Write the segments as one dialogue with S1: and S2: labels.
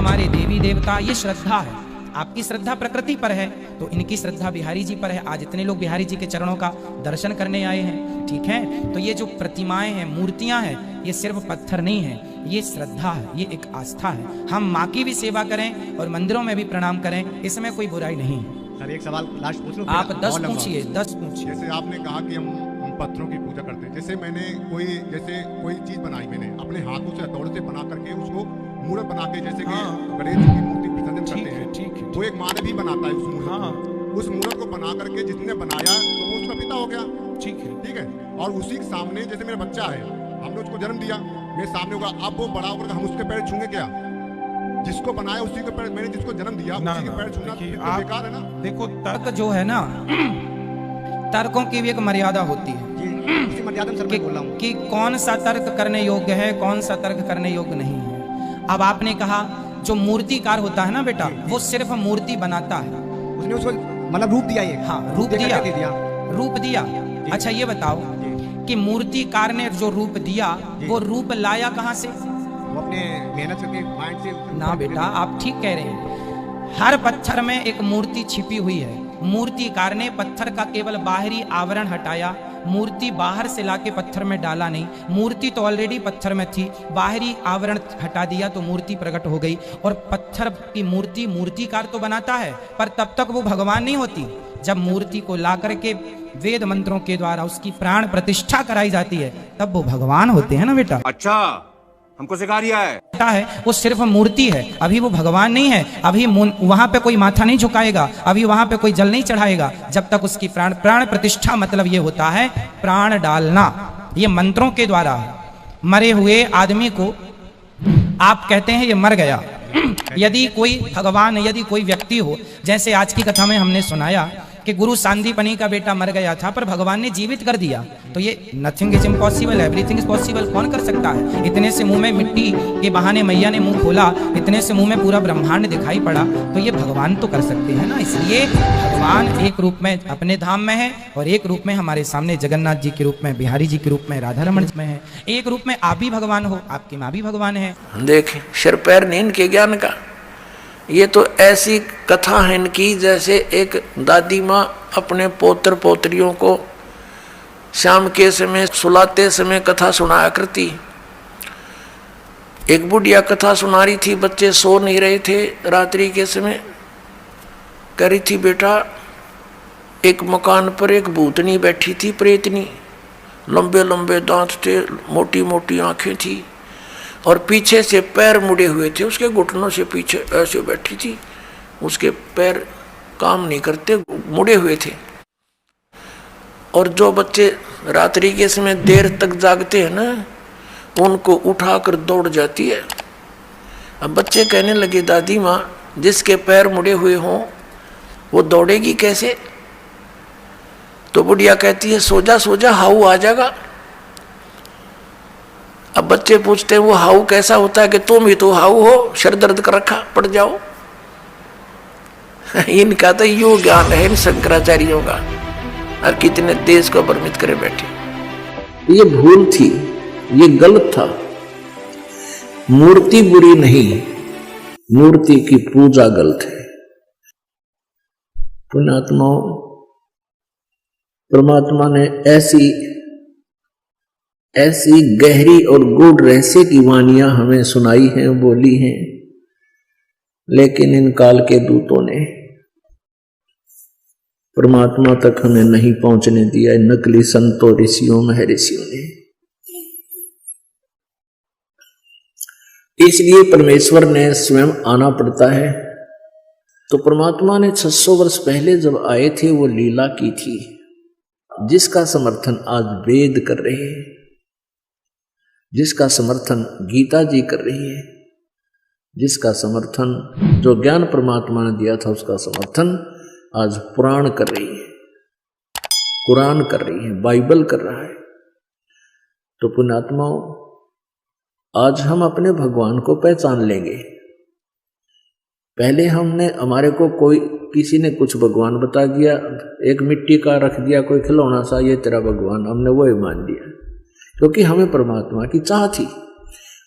S1: हमारे देवी देवता, ये श्रद्धा है। आपकी श्रद्धा प्रकृति पर है तो इनकी श्रद्धा बिहारी जी पर है। आज इतने लोग बिहारी जी के चरणों का दर्शन करने आए हैं, ठीक है। तो ये जो प्रतिमाएं हैं, मूर्तियां हैं, ये सिर्फ पत्थर नहीं है, ये श्रद्धा है, ये एक आस्था है। हम माँ की भी सेवा करें और मंदिरों में भी प्रणाम करें, इसमें कोई बुराई नहीं है।
S2: सर एक सवाल लास्ट पूछ लो।
S1: आप 10 पूछिए, 10 पूछिए।
S2: जैसे आपने कहा कि हम पत्थरों की पूजा करते हैं, जैसे मैंने कोई चीज बनाई, मैंने अपने हाथों से हथौड़े से बना करके उसको मूर्त बना के, जैसे कि गणेश जी की मूर्ति विसर्जन करते हैं, ठीक है, वो एक माँ ने भी बनाता है उस मूर्त उस मूर्त को बना करके जिसने बनाया तो वो उसका पिता हो गया, ठीक है। और उसी के सामने जैसे मेरा बच्चा है, हमने उसको जन्म दिया, मेरे सामने होगा, अब वो बड़ा होकर हम उसके पैर छूंगे क्या? जिसको बनाया उसी के पैर, मैंने जिसको जन्म दिया उसी के पैर छूना तो बेकार है ना।
S1: देखो तर्क जो है ना, तर्कों की भी एक मर्यादा होती है कि कौन सा तर्क करने योग्य है, कौन सा तर्क करने योग्य नहीं है। अब आपने कहा जो मूर्तिकार होता है ना बेटा, वो सिर्फ मूर्ति बनाता है,
S2: उसने उसको मतलब रूप दिया। ये
S1: रूप दिया। अच्छा ये बताओ कि मूर्तिकार ने जो रूप दिया वो रूप लाया कहां से?
S2: वो अपने मेहनत करके माइंड से
S1: ना बेटा, आप ठीक कह रहे हैं। हर पत्थर में एक मूर्ति छिपी हुई है। मूर्तिकार ने पत्थर का केवल बाहरी आवरण हटाया, मूर्ति बाहर से लाके पत्थर में डाला नहीं। मूर्ति तो ऑलरेडी पत्थर में थी, बाहरी आवरण हटा दिया तो मूर्ति प्रकट हो गई। और पत्थर की मूर्ति मूर्तिकार तो बनाता है, पर तब तक वो भगवान नहीं होती। जब मूर्ति को ला करके वेद मंत्रों के द्वारा उसकी प्राण प्रतिष्ठा कराई जाती है, तब वो भगवान होते हैं ना बेटा।
S3: अच्छा, हमको सिखा रिया है।
S1: वो सिर्फ मूर्ति है, अभी वो भगवान नहीं है। अभी वहां पे कोई माथा नहीं झुकाएगा, अभी वहां पे कोई जल नहीं चढ़ाएगा जब तक उसकी प्राण प्रतिष्ठा, मतलब ये होता है प्राण डालना। ये मंत्रों के द्वारा मरे हुए आदमी को आप कहते हैं ये मर गया। यदि कोई भगवान, यदि कोई व्यक्ति हो, जैसे आज की कथा में हमने सुनाया कि गुरु सांदीपनी का बेटा मर गया था पर भगवान ने जीवित कर दिया, तो ये nothing is impossible, everything is possible. कौन कर सकता है? इतने से मुंह में मिट्टी के बहाने मैया ने मुंह खोला, इतने से मुंह में पूरा ब्रह्मांड दिखाई पड़ा, तो ये भगवान तो कर सकते हैं ना। इसलिए भगवान एक रूप में अपने धाम में है और एक रूप में हमारे सामने जगन्नाथ जी के रूप में, बिहारी जी के रूप में, राधा रमण में है। एक रूप में आप भी भगवान हो, आपकी माँ भी भगवान है।
S4: देखें सिर पैर नींद के ज्ञान का, ये तो ऐसी कथा है इनकी जैसे एक दादी माँ अपने पोत्र पोत्रियों को शाम के समय सुलाते समय कथा सुनाया करती। एक बुढ़िया कथा सुना रही थी, बच्चे सो नहीं रहे थे रात्रि के समय। कह रही थी बेटा, एक मकान पर एक भूतनी बैठी थी, प्रेतनी, लंबे लंबे दांत थे, मोटी मोटी आंखें थी और पीछे से पैर मुड़े हुए थे, उसके घुटनों से पीछे ऐसे बैठी थी, उसके पैर काम नहीं करते, मुड़े हुए थे। और जो बच्चे रात्रि के समय देर तक जागते हैं ना, उनको उठाकर दौड़ जाती है। अब बच्चे कहने लगे दादी माँ, जिसके पैर मुड़े हुए हों वो दौड़ेगी कैसे? तो बुढ़िया कहती है सो जा सो जा, हाउ आ जाएगा। अब बच्चे पूछते हैं वो हाउ कैसा होता है? कि तुम ही तो हाउ हो, सर दर्द कर रखा, पड़ जाओ। इनका तो यो ज्ञान है इन शंकराचार्यों का, और कितने देश को भ्रमित करे बैठे। ये भूल थी, ये गलत था। मूर्ति बुरी नहीं, मूर्ति की पूजा गलत है। पुण्यात्माओं, परमात्मा ने ऐसी गहरी और गूढ़ रहस्य की वाणियां हमें सुनाई हैं, बोली हैं, लेकिन इन काल के दूतों ने परमात्मा तक हमें नहीं पहुंचने दिया। नकली संतों, ऋषियों, महर्षियों ने। इसलिए परमेश्वर ने स्वयं आना पड़ता है। तो परमात्मा ने 600 वर्ष पहले जब आए थे वो लीला की थी, जिसका समर्थन आज वेद कर रहे हैं, जिसका समर्थन गीता जी कर रही है, जिसका समर्थन जो ज्ञान परमात्मा ने दिया था उसका समर्थन आज पुराण कर रही है, कुरान कर रही है, बाइबल कर रहा है। तो पुण्यात्माओं, आज हम अपने भगवान को पहचान लेंगे। पहले हमारे को किसी ने कुछ भगवान बता दिया, एक मिट्टी का रख दिया कोई खिलौना सा, ये तेरा भगवान, हमने वो ही मान लिया, क्योंकि हमें परमात्मा की चाह थी,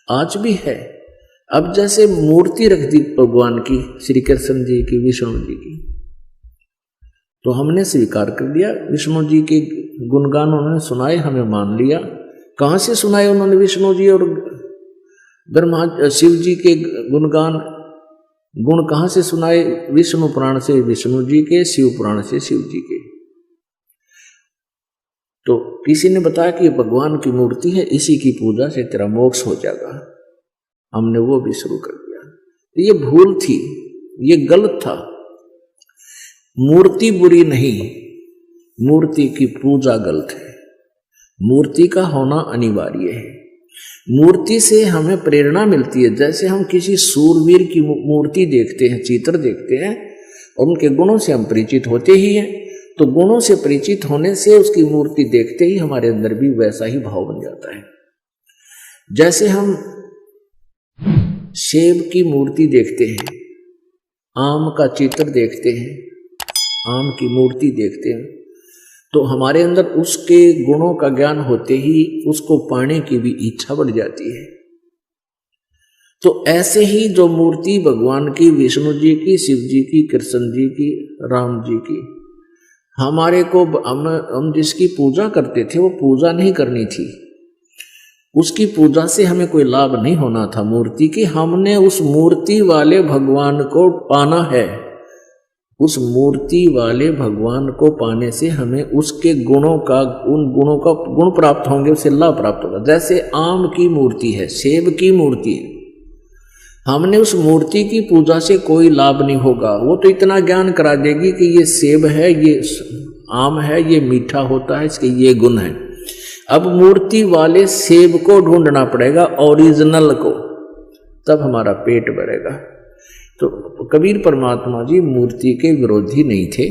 S4: आज भी है। अब जैसे मूर्ति रख दी भगवान की, श्री कृष्ण जी की, विष्णु जी की, तो हमने स्वीकार कर लिया। विष्णु जी के गुणगान उन्होंने सुनाए, हमें मान लिया। कहाँ से सुनाए उन्होंने विष्णु जी और ब्रह्मा शिव जी के गुणगान, गुण कहाँ से सुनाए? विष्णु पुराण से विष्णु जी के, शिव पुराण से शिव जी के। तो किसी ने बताया कि भगवान की मूर्ति है, इसी की पूजा से तेरा मोक्ष हो जाएगा। हमने वो भी शुरू कर दिया। तो ये भूल थी, ये गलत था। मूर्ति बुरी नहीं, मूर्ति की पूजा गलत है। मूर्ति का होना अनिवार्य है। मूर्ति से हमें प्रेरणा मिलती है। जैसे हम किसी सूरवीर की मूर्ति देखते हैं, चित्र देखते हैं, और उनके गुणों से हम परिचित होते ही हैं, तो गुणों से परिचित होने से उसकी मूर्ति देखते ही हमारे अंदर भी वैसा ही भाव बन जाता है। जैसे हम सेब की मूर्ति देखते हैं, आम का चित्र देखते हैं, आम की मूर्ति देखते हैं, तो हमारे अंदर उसके गुणों का ज्ञान होते ही उसको पाने की भी इच्छा बढ़ जाती है। तो ऐसे ही जो मूर्ति भगवान की, विष्णु जी की, शिव जी की, कृष्ण जी की, राम जी की, हमारे को हम जिसकी पूजा करते थे वो पूजा नहीं करनी थी। उसकी पूजा से हमें कोई लाभ नहीं होना था मूर्ति की। हमने उस मूर्ति वाले भगवान को पाना है। उस मूर्ति वाले भगवान को पाने से हमें उसके गुणों का, उन गुणों का गुण प्राप्त होंगे, उससे लाभ प्राप्त होगा। जैसे आम की मूर्ति है, सेब की मूर्ति है, हमने उस मूर्ति की पूजा से कोई लाभ नहीं होगा। वो तो इतना ज्ञान करा देगी कि ये सेब है, ये आम है, ये मीठा होता है, इसके ये गुण है। अब मूर्ति वाले सेब को ढूंढना पड़ेगा, ओरिजिनल को, तब हमारा पेट भरेगा। तो कबीर परमात्मा जी मूर्ति के विरोधी नहीं थे,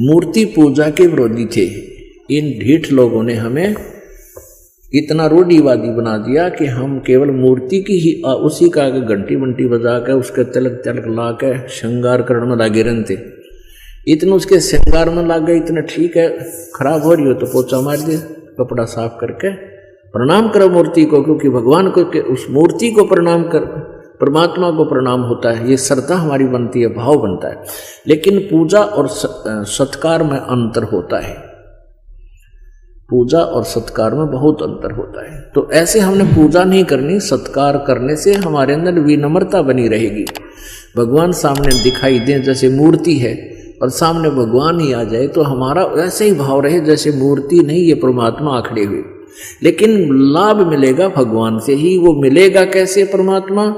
S4: मूर्ति पूजा के विरोधी थे। इन ढीठ लोगों ने हमें इतना रूढ़िवादी बना दिया कि हम केवल मूर्ति की ही उसी का घंटी बंटी बजा के, उसके तिलक तिलक ला के श्रृंगार करने में लागे रहते। इतना उसके श्रृंगार में लग गए, इतना ठीक है, खराब हो रही हो तो पोछा मार दे, कपड़ा साफ करके प्रणाम करो मूर्ति को, क्योंकि भगवान को उस मूर्ति को प्रणाम कर, परमात्मा को प्रणाम होता है। ये श्रद्धा हमारी बनती है, भाव बनता है। लेकिन पूजा और सत्कार में अंतर होता है। पूजा और सत्कार में बहुत अंतर होता है। तो ऐसे हमने पूजा नहीं करनी, सत्कार करने से हमारे अंदर विनम्रता बनी रहेगी। भगवान सामने दिखाई दे, जैसे मूर्ति है और सामने भगवान ही आ जाए, तो हमारा वैसे ही भाव रहे जैसे मूर्ति नहीं, ये परमात्मा आखड़े हुए। लेकिन लाभ मिलेगा भगवान से ही। वो मिलेगा कैसे परमात्मा?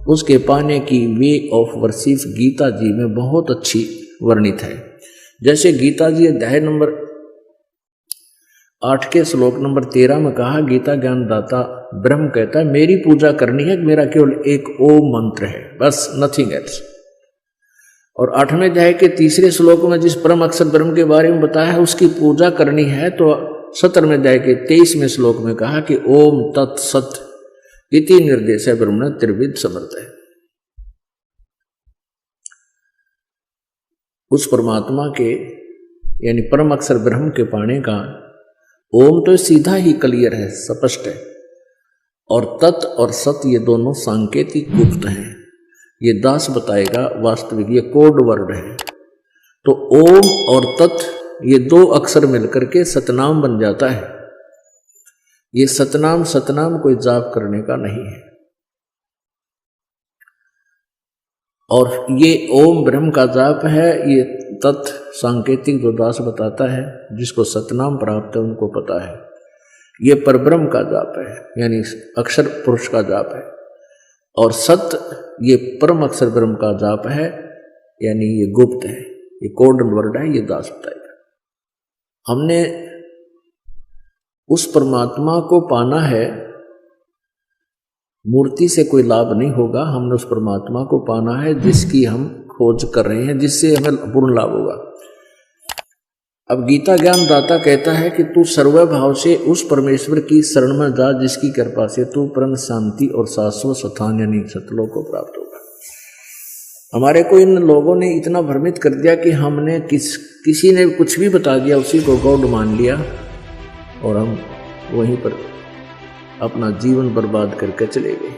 S4: उसके पाने की वे ऑफ वर्शिप गीता जी में बहुत अच्छी वर्णित है। जैसे गीता जी अध्याय नंबर 8 के श्लोक नंबर 13 में कहा, गीता ज्ञान दाता ब्रह्म कहता है मेरी पूजा करनी है, मेरा केवल एक ओम मंत्र है, बस, नथिंग एल्स। और 8वें अध्याय के 3 श्लोक में जिस परम अक्षर ब्रह्म के बारे में बताया है उसकी पूजा करनी है, तो 17वें अध्याय के 23वें श्लोक में कहा कि ओम तत्सत इति निर्देश है ब्रह्म त्रिविध समर्थ है। उस परमात्मा के यानी परम अक्षर ब्रह्म के पाने का ओम तो सीधा ही क्लियर है, स्पष्ट है, और तत् और सत ये दोनों सांकेतिक गुप्त हैं। ये दास बताएगा, वास्तविक ये कोड वर्ड है। तो ओम और तत् ये 2 अक्षर मिलकर के सतनाम बन जाता है। ये सतनाम कोई जाप करने का नहीं है। और ये ओम ब्रह्म का जाप है, ये तत् सांकेतिक जो दास बताता है, जिसको सतनाम प्राप्त है उनको पता है। ये परब्रह्म का जाप है, यानी अक्षर पुरुष का जाप है। और सत ये परम अक्षर ब्रह्म का जाप है, यानी ये गुप्त है, ये कोड वर्ड है, ये दास बताएगा। हमने उस परमात्मा को पाना है, मूर्ति से कोई लाभ नहीं होगा। हमने उस परमात्मा को पाना है जिसकी हम खोज कर रहे हैं, जिससे हमें पूर्ण लाभ होगा। अब गीता ज्ञान दाता कहता है कि तू सर्वभाव से उस परमेश्वर की शरण में जा जिसकी कृपा से तू परम शांति और शाश्वत स्थान यानी सतलोक को प्राप्त होगा। हमारे को इन लोगों ने इतना भ्रमित कर दिया कि हमने किसी ने कुछ भी बता दिया, उसी को गॉड मान लिया और हम वहीं पर अपना जीवन बर्बाद करके चले गए।